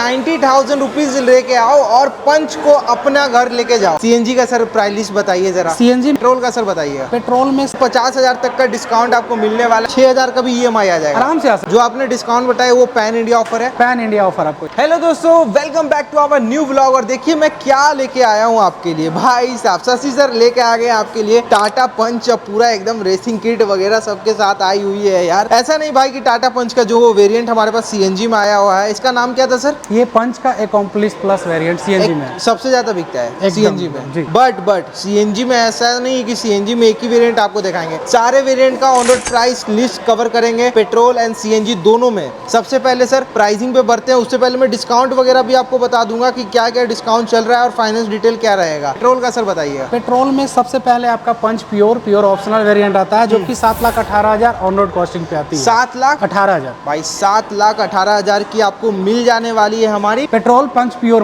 90,000 rupees लेके आओ और पंच को अपना घर लेके जाओ। सीएनजी का सर प्राइस लिस्ट बताइए जरा। सीएनजी पेट्रोल का सर बताइए। पेट्रोल में 50,000 तक का डिस्काउंट आपको मिलने वाला, 6,000 का भी ईएमआई आ जाएगा आराम से आ सकते। जो आपने डिस्काउंट बताया वो पैन इंडिया ऑफर है। पैन इंडिया ऑफर आपको। हेलो दोस्तों, welcome back to our new vlog. और देखिए मैं क्या लेके आया हूँ आपके लिए। भाई साहब शशि सर लेके आ गए आपके लिए टाटा पंच, पूरा एकदम रेसिंग किट वगैरह सबके साथ आई हुई है यार। ऐसा नहीं भाई कि टाटा पंच का जो वेरिएंट हमारे पास सीएनजी में आया हुआ है, इसका नाम क्या था सर? ये पंच का अकॉम्प्लिश प्लस वेरिएंट सीएनजी में सबसे ज्यादा बिकता है सीएनजी में जी। बट सीएनजी में ऐसा नहीं कि सीएनजी में एक ही वेरिएंट आपको दिखाएंगे, सारे वेरिएंट का on road price list cover करेंगे, पेट्रोल एंड सीएनजी दोनों में। सबसे पहले सर प्राइसिंग पे बढ़ते हैं, उससे पहले मैं डिस्काउंट वगैरह भी आपको बता दूंगा कि क्या क्या डिस्काउंट चल रहा है और फाइनेंस डिटेल क्या रहेगा। पेट्रोल का सर बताइएगा। पेट्रोल में सबसे पहले आपका पंच प्योर ऑप्शनल वेरिएंट आता है जो कि 7,18,000 ऑन रोड कॉस्टिंग पे आती है। 7,18,000 भाई 7,18,000 की आपको मिल जाने वाली है हमारी पेट्रोल पंच प्योर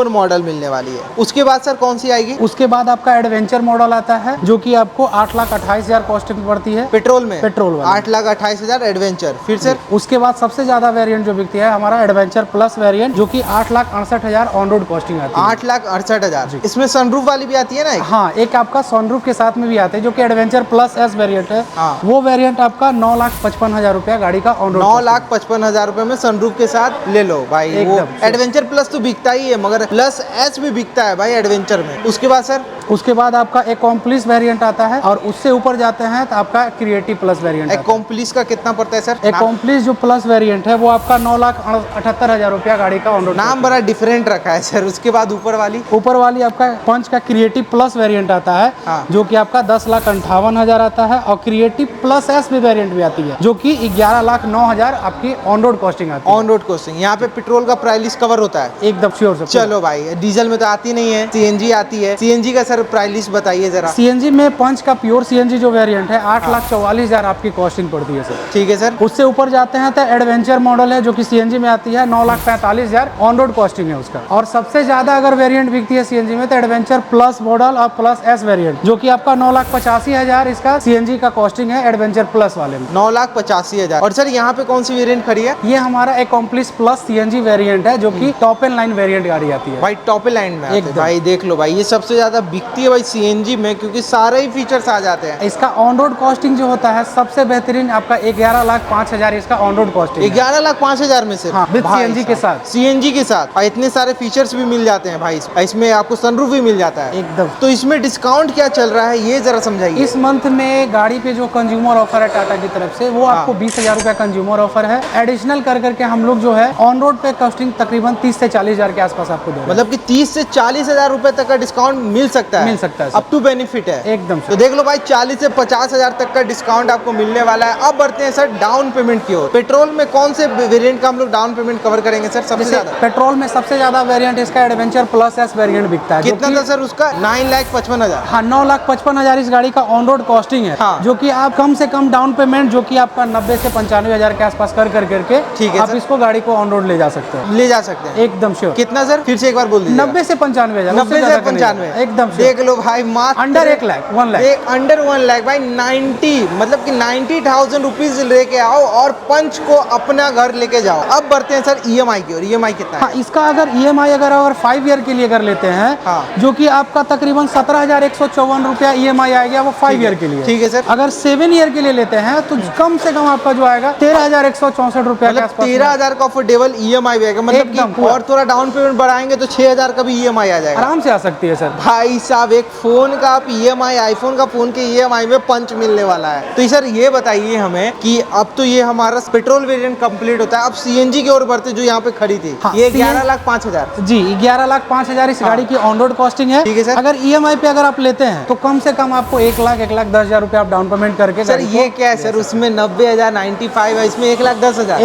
मॉडल मिलने वाली है। उसके बाद सर कौन सी आएगी? उसके बाद आपका एडवेंचर मॉडल आता है जो कि आपको 8,28,000 कॉस्टिंग पड़ती है पेट्रोल में। Petrol 8,28,000 adventure. फिर सर उसके बाद सबसे ज्यादा वेरिएंट जो बिकती है हमारा एडवेंचर प्लस वेरिएंट जो कि 8,68,000 ऑन रोड कॉस्टिंग आती है। 8,68,000। इसमें सनरूफ वाली भी आती है ना? हाँ, एक आपका सनरूफ के साथ में भी आते हैं जो कि एडवेंचर प्लस एस वेरिएंट है। हाँ। वो वेरिएंट आपका 9,55,000 रुपया गाड़ी का ऑन रोड। 9,55,000 रुपए में सनरूफ के साथ ले लो भाई। वो एडवेंचर प्लस तो बिकता ही है मगर प्लस एस भी बिकता है भाई एडवेंचर में। उसके बाद सर उसके बाद आपका अकॉम्प्लिश वेरिएंट आता है और उससे ऊपर जाते हैं तो आपका क्रिएटिव प्लस वेरिएंट। अकॉम्प्लिश का कितना पड़ता है सर? अकॉम्प्लिश जो प्लस वेरिएंट है वो आपका 9,78,000 रुपया गाड़ी का ऑन रोड। नाम बड़ा डिफरेंट रखा है सर। उसके बाद ऊपर वाली आपका पंच का क्रिएटिव प्लस वेरिएंट आता है। हाँ। जो कि आपका 10,58,000 आता है और क्रिएटिव प्लस एस भी वेरिएंट भी आती है जो कि 11,09,000 आपकी ऑन रोड कॉस्टिंग आती है। On road costing. यहाँ पे पेट्रोल का प्राइस लिस्ट कवर होता है एकदम श्योर। चलो भाई, डीजल में तो आती नहीं है, सीएनजी आती है। सीएनजी का सर प्राइस लिस्ट बताइए जरा। सीएनजी में पंच का प्योर सीएनजी जो वेरिएंट है 8,44,000 आपकी कॉस्टिंग पड़ती है सर। ठीक है सर। उससे ऊपर जाते हैं तो एडवेंचर मॉडल है जो कि सीएनजी में आती है 9,45,000 ऑन रोड कॉस्टिंग है उसका। और सबसे ज्यादा अगर वेरिएंट बिकती है सीएनजी में तो एडवेंचर प्लस मॉडल और प्लस एस वेरिएंट जो कि आपका 9,85,000 इसका सीएनजी का कॉस्टिंग है एडवेंचर प्लस वाले में। 9,85,000। और सर यहाँ पे कौन सी वेरिएंट खड़ी है? ये हमारा अकॉम्प्लिश प्लस सीएनजी वेरिएंट है जो कि टॉप एंड लाइन वेरिएंट गाड़ी आती है भाई। टॉप एंड लाइन में आते हैं भाई। देख लो भाई, ये सबसे ज्यादा बिकती है भाई सीएनजी में क्योंकि सारे ही फीचर्स आ जाते हैं। इसका ऑन रोड कॉस्टिंग जो होता है सबसे बेहतरीन आपका 11,05,000 इसका ऑन रोड कॉस्टिंग। 11,05,000 में से सीएनजी के साथ सीएनजी के साथ और इतने सारे फीचर्स भी मिल जाते हैं भाई। इसमें आपको सनरूफ भी मिल जाता है एकदम। तो इसमें डिस्काउंट क्या चल रहा है ये जरा समझाइए। इस मंथ में गाड़ी पे जो कंज्यूमर ऑफर है टाटा की तरफ से वो आपको 20,000 रुपया कंज्यूमर ऑफर है। एडिशनल कर करके हम लोग जो है ऑन रोड पे कॉस्टिंग तकरीबन 30 से 40,000 के आसपास आपको दे। मतलब कि 30 से 40,000 रुपए तक का डिस्काउंट मिल सकता है अप टू बेनिफिट है एकदम। तो देख लो भाई 40 से 50,000 तक का डिस्काउंट आपको मिलने वाला है। अब बढ़ते हैं सर डाउन पेमेंट की ओर। पेट्रोल में कौन से वेरिएंट का हम लोग डाउन पेमेंट कवर करेंगे सर? सबसे ज्यादा पेट्रोल में सबसे ज्यादा वेरिएंट इसका एडवेंचर प्लस एस वेरिएंट बिकता है। कितना था सर उसका? 9,55,000। हाँ, 9,55,000 इस गाड़ी का ऑन रोड कॉस्टिंग है। हाँ। जो कि आप कम से कम डाउन पेमेंट जो कि आपका 90 से 95,000 के आसपास कर करके ठीक है आप इसको गाड़ी को ऑन रोड ले जा सकते हैं एकदम श्योर। कितना सर? फिर से एक बार बोल दीजिए। 90 से 95,000। 90 से 95 एकदम। देख लो भाई, मात्र अंडर 1 लाख 1 लाख अंडर 1 लाख भाई। 90 मतलब कि 90,000 रुपीज लेके आओ और पंच को अपना घर लेके जाओ। अब बढ़ते हैं सर ईएमआई की ओर। ईएमआई कितना है? इसका अगर ईएमआई अगर 5 ईयर के लिए अगर लेते हैं जो कि आपका तकरीबन 17,154 रुपया ईएमआई आएगा वो 5 ईयर के लिए। ठीक है सर। अगर 7 ईयर के लिए लेते हैं तो कम से कम आपका जो आएगा 13,164 रुपया के आसपास। 13,000 का अफोर्डेबल ईएमआई आएगा। मतलब कि और थोड़ा डाउन पेमेंट बढ़ाएंगे तो 6,000 का भी ईएमआई आ जाएगा। आराम से आ सकती है सर। भाई साहब एक फोन का आप ईएमआई, आईफोन का फोन के ईएमआई में पंच मिलने वाला है। तो सर ये बताइए हमें कि अब तो ये हमारा पेट्रोल वेरिएंट कंप्लीट होता है, अब सीएनजी की ओर बढ़ते जो यहाँ पे खड़ी थी। ये 11,05,000 जी 11,05,000 इस गाड़ी की ऑन रोड कॉस्टिंग है। ठीक है सर। अगर ईएमआई पे अगर आप लेते हैं तो कम से कम आपको 1,10,000 रुपया आप डाउन पेमेंट करके। सर ये क्या है सर? उसमें 90,000 95 है, इसमें 1,10,000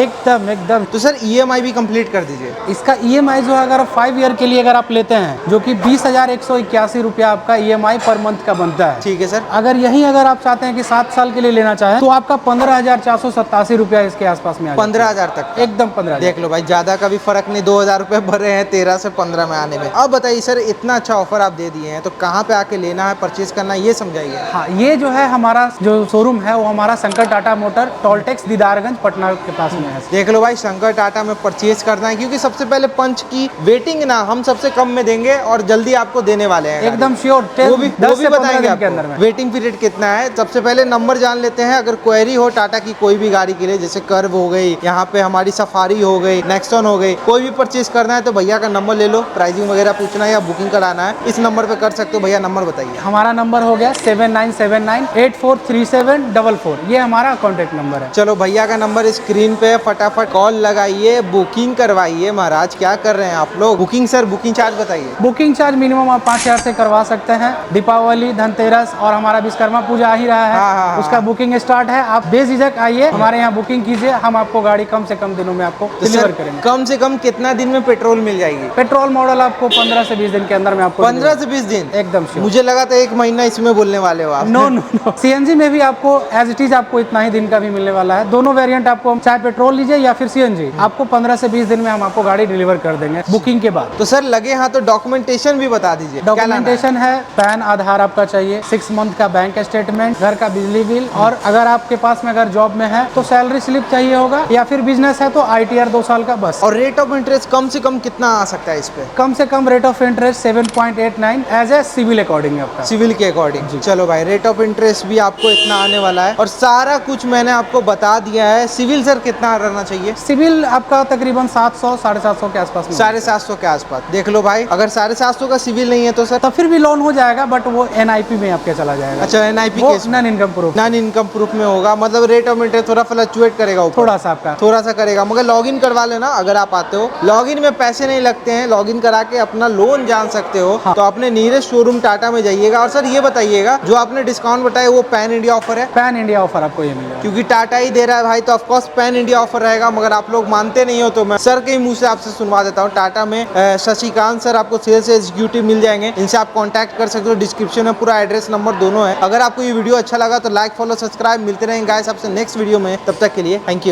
एकदम। तो सर ईएमआई भी कंप्लीट कर दीजिए। इसका ईएमआई जो है अगर 5 ईयर के लिए अगर आप लेते हैं जो कि 20,181 रुपया आपका EMI पर मंथ का बनता है। ठीक है सर। अगर आप चाहते हैं कि 7 साल के लिए लेना चाहें तो आपका 15,487 रुपया इसके आसपास में आ जाएगा। 15,000 तक का? एकदम 15,000। देख लो भाई, ज्यादा का भी फर्क नहीं, 2,000 रुपए भरे हैं 13 से 15 में आने में। अब बताइए सर, इतना अच्छा ऑफर आप दे दिए हैं तो कहाँ पे आके लेना है, परचेज करना है, ये समझाइए। हाँ, ये जो है हमारा जो शोरूम है वो हमारा Shankar Tata motor toll tax Didarganj Patna के पास में है। देख लो भाई, शंकर टाटा में परचेज करना है, क्योंकि सबसे पहले पंच की वेटिंग ना हम सबसे कम में देंगे और जल्दी आपको देने वाले हैं। एकदम श्योर, वो भी बताएंगे के अंदर में। आपको वेटिंग पीरियड कितना है। सबसे पहले नंबर जान लेते हैं। अगर क्वेरी हो टाटा की कोई भी गाड़ी के लिए, जैसे कर्व हो गई, यहाँ पे हमारी सफारी हो गई, नेक्सॉन हो गई, कोई भी परचेज करना है तो भैया का नंबर ले लो। प्राइसिंग वगैरह पूछना है या बुकिंग कराना है, इस नंबर पे कर सकते हो। भैया नंबर बताइए। हमारा नंबर हो गया 7979843744। ये हमारा कॉन्टेक्ट नंबर है। चलो भैया का नंबर स्क्रीन पे, फटाफट कॉल लगाइए, बुकिंग करवाइए। महाराज क्या कर रहे हैं आप लोग। बुकिंग सर, बुकिंग चार्ज बताइए। बुकिंग चार्ज मिनिमम आप 5,000 से करवा सकते हैं। दीपावली, धनतेरस और हमारा विश्वकर्मा पूजा आ ही रहा है। हाँ। उसका बुकिंग स्टार्ट है। आप बेझिझक आइए, हमारे यहाँ बुकिंग कीजिए, हम आपको गाड़ी कम से कम दिनों में आपको तो डिलीवर सर, करेंगे। कम से कम कितना दिन में पेट्रोल मिल जाएगी? पेट्रोल मॉडल आपको 15 से 20 दिन के अंदर में आपको 15 से 20 दिन? एकदम श्योर। मुझे लगा था 1 महीना इसमें बोलने वाले हो आप। नो नो नो, CNG में भी आपको एज इट इज आपको इतना ही दिन का भी मिलने वाला है। दोनों वेरिएंट आपको, चाहे पेट्रोल लीजिए या फिर CNG, आपको 15 से 20 दिन में हम आपको गाड़ी डिलीवर कर देंगे बुकिंग के बाद। तो सर लगे हाँ तो डॉक्यूमेंटेशन भी बता दीजिए। डॉक्यूमेंटेशन है, पैन आधार आपका चाहिए, 6 मंथ का बैंक स्टेटमेंट, घर का बिजली बिल, और अगर आपके पास में अगर जॉब में है तो सैलरी स्लिप चाहिए होगा, या फिर बिजनेस है तो ITR 2 साल का बस। और रेट ऑफ इंटरेस्ट कम से कम कितना आ सकता है इस पे? कम से कम rate of interest 7.89 as a CIBIL according आपका। सिविल के अकॉर्डिंग। चलो भाई, रेट ऑफ इंटरेस्ट भी आपको इतना आने वाला है और सारा कुछ मैंने आपको बता दिया है। सिविल सर कितना रहना चाहिए? सिविल आपका तकरीबन 700 750 के आसपास में। 750 के आसपास। देख लो भाई, अगर 750 का सिविल नहीं है तो सर तो फिर भी लोन हो जाएगा, बट वो NIP में आपके चला जाएगा। अच्छा, NIP case, non income proof. Non income proof में होगा, मतलब रेट ऑफ इंटरेस्ट थोड़ा फ्लक्चुएट करेगा ऊपर, थोड़ा सा आपका, थोड़ा सा करेगा। मगर लॉगिन करवा लेना अगर आप आते हो। लॉगिन में पैसे नहीं लगते हैं, लॉगिन करा के अपना लोन जान सकते हो। हाँ। तो अपने नियरेस्ट शोरूम टाटा में जाइएगा। और सर ये बताइएगा, जो आपने डिस्काउंट बताया वो पैन इंडिया ऑफर है? पैन इंडिया ऑफर आपको ये मिलेगा, क्योंकि टाटा ही दे रहा है भाई, तो ऑफकोर्स पैन इंडिया ऑफर रहेगा। मगर आप लोग मानते नहीं हो तो मैं सर के ही मुंह से आपसे सुनवा देता हूँ। टाटा में शशिकांत सर आपको सेल्स एग्जीक्यूटिव मिल जाएंगे, इनसे आप कांटेक्ट कर सकते हो। डिस्क्रिप्शन में पूरा एड्रेस नंबर दोनों है। अगर आपको ये वीडियो अच्छा लगा तो लाइक, फॉलो, सब्सक्राइब। मिलते रहेंगे गाइस आपसे नेक्स्ट वीडियो में, तब तक के लिए थैंक यू।